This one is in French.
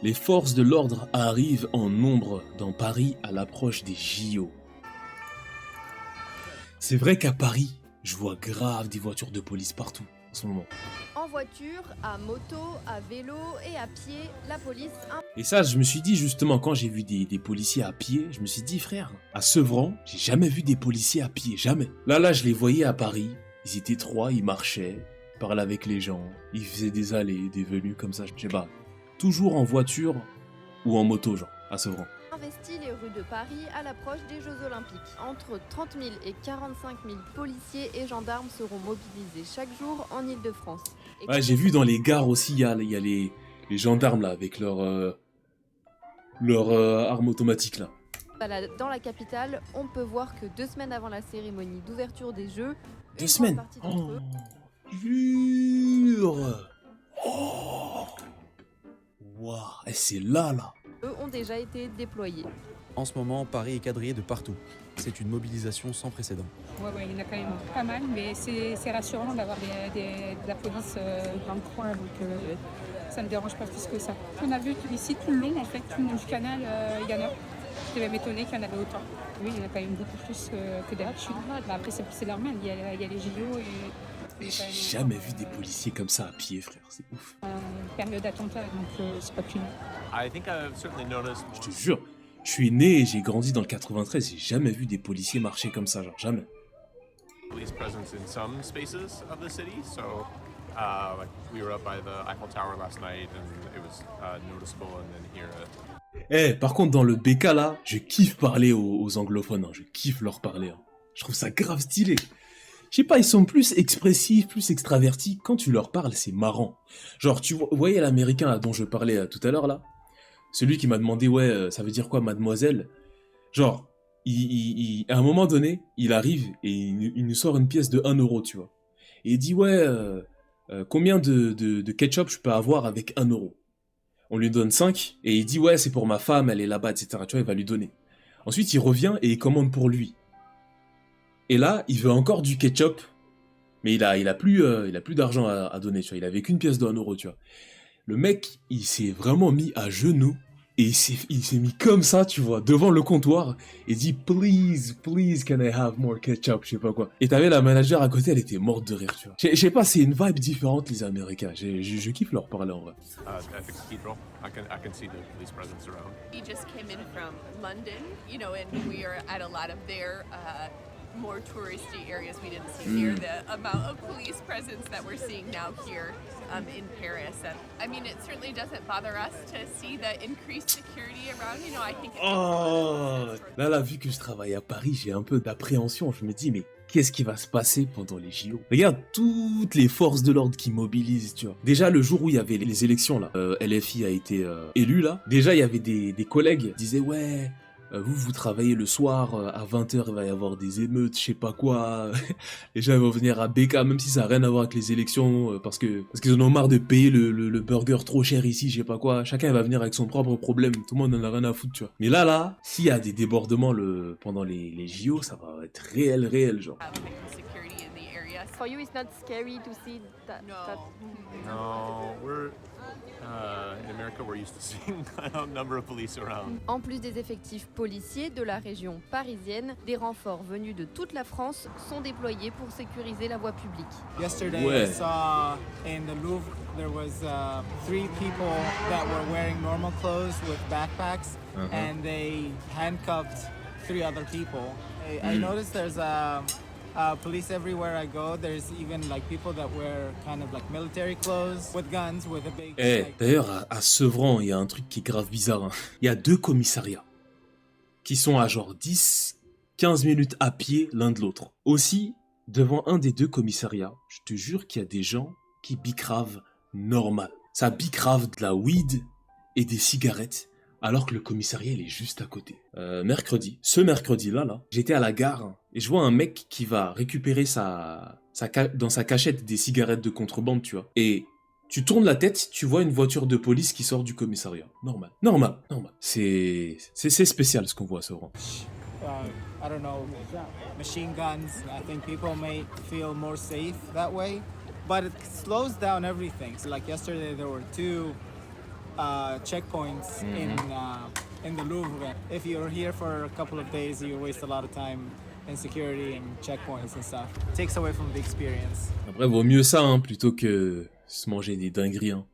Les forces de l'ordre arrivent en nombre dans Paris à l'approche des JO. C'est vrai qu'à Paris, je vois grave des voitures de police partout en ce moment. En voiture, à moto, à vélo et à pied, la police... Et ça, je me suis dit justement, quand j'ai vu des policiers à pied, je me suis dit, frère, à Sevran, j'ai jamais vu des policiers à pied, jamais. Là, je les voyais à Paris, ils étaient 3, ils marchaient, ils parlaient avec les gens, ils faisaient des allées, des venues comme ça, je sais pas. Toujours en voiture ou en moto, genre, à Sevran. Investit les rues de Paris à l'approche des Jeux Olympiques. Entre 30 000 et 45 000 policiers et gendarmes seront mobilisés chaque jour en Ile-de-France. Ouais, j'ai vu dans les gares aussi, il y a les gendarmes là, avec leur arme automatique là. Dans la capitale, on peut voir que 2 semaines avant la cérémonie d'ouverture des Jeux, 2 semaines. Oh, jure. Oh. Waouh, c'est là. Eux ont déjà été déployés. En ce moment, Paris est quadrillé de partout. C'est une mobilisation sans précédent. Ouais, il y en a quand même pas mal, mais c'est rassurant d'avoir de la police dans le coin, donc ça ne me dérange pas plus que ça. On a vu ici tout le long, en fait, tout le long du canal, il y en a. Je devais m'étonner qu'il y en avait autant. Oui, il y en a quand même beaucoup plus que d'habitude. Après, c'est normal, il y a les JO et... Mais j'ai jamais vu des policiers comme ça à pied, frère, c'est ouf. Période d'attentat, donc c'est pas qu'une. Je te jure, je suis né et j'ai grandi dans le 93, j'ai jamais vu des policiers marcher comme ça, genre jamais. Police presence in some spaces of the city, so like we were up by the Eiffel Tower last night and it was noticeable, and then here. Par contre dans le BK là, je kiffe parler aux anglophones, hein. Je kiffe leur parler. Hein. Je trouve ça grave stylé. Je sais pas, ils sont plus expressifs, plus extravertis. Quand tu leur parles, c'est marrant. Genre, tu voyais l'américain là, dont je parlais tout à l'heure là, celui qui m'a demandé, ouais, ça veut dire quoi, mademoiselle? Genre, à un moment donné, il arrive et il nous sort une pièce de 1 euro, tu vois. Et il dit, ouais, combien de ketchup je peux avoir avec 1 euro? On lui donne 5, et il dit, ouais, c'est pour ma femme, elle est là-bas, etc. Tu vois, il va lui donner. Ensuite, il revient et il commande pour lui. Et là, il veut encore du ketchup, mais il a plus d'argent à donner, tu vois. Il avait qu'une pièce de 1 euro, tu vois. Le mec, il s'est vraiment mis à genoux, et il s'est mis comme ça, tu vois, devant le comptoir, et dit, please, can I have more ketchup, je sais pas quoi. Et t'avais la manager à côté, elle était morte de rire, tu vois. Je sais pas, c'est une vibe différente, les Américains. Je kiffe leur parler, en vrai. At the cathedral, I can see the police presence around. We just came in from London, you know, and we are at a lot of their more touristy areas we didn't see here. The amount of police presence that we're seeing now here in Paris. And, I mean, it certainly doesn't bother us to see the increased security around. You know, I think. Oh, là, vu que je travaille à Paris, j'ai un peu d'appréhension. Je me dis, mais qu'est-ce qui va se passer pendant les JO? Regarde toutes les forces de l'ordre qui mobilisent, tu vois. Déjà, le jour où il y avait les élections, là, LFI a été élu, là. Déjà, il y avait des collègues qui disaient, ouais, vous travaillez le soir, à 20h, il va y avoir des émeutes, je sais pas quoi. Les gens vont venir à BK, même si ça n'a rien à voir avec les élections, parce qu'ils en ont marre de payer le burger trop cher ici, je sais pas quoi. Chacun va venir avec son propre problème, tout le monde en a rien à foutre, tu vois. Mais là, s'il y a des débordements pendant les JO, ça va être réel, genre. Security in the area. For you, it's not scary to see that... No, we're in America. We're used to seeing a number of police around. En plus des effectifs policiers de la région parisienne, des renforts venus de toute la France sont déployés pour sécuriser la voie publique. Yesterday, Ouais. I saw in the Louvre there was 3 people that were wearing normal clothes with backpacks, and they handcuffed 3 other people. I noticed there's police everywhere I go. There's even like people that wear kind of like military clothes with guns with a big. D'ailleurs, à Sevran, il y a un truc qui est grave bizarre. Hein. Il y a 2 commissariats qui sont à genre 10-15 minutes à pied l'un de l'autre. Aussi, devant un des 2 commissariats, je te jure qu'il y a des gens qui bicravent normal. Ça bicrave de la weed et des cigarettes, alors que le commissariat il est juste à côté. Ce mercredi-là, j'étais à la gare et je vois un mec qui va récupérer dans sa cachette des cigarettes de contrebande, tu vois. Et tu tournes la tête, tu vois une voiture de police qui sort du commissariat. Normal. C'est spécial ce qu'on voit à Sevran. I don't know, machine guns. I think people may feel more safe that way, but it slows down everything. So like yesterday, there were 2 checkpoints in the Louvre. If you're here for a couple of days, you waste a lot of time in security and checkpoints and stuff. It takes away from the experience. Après, vaut mieux ça, hein, plutôt que se manger des dingueries, hein.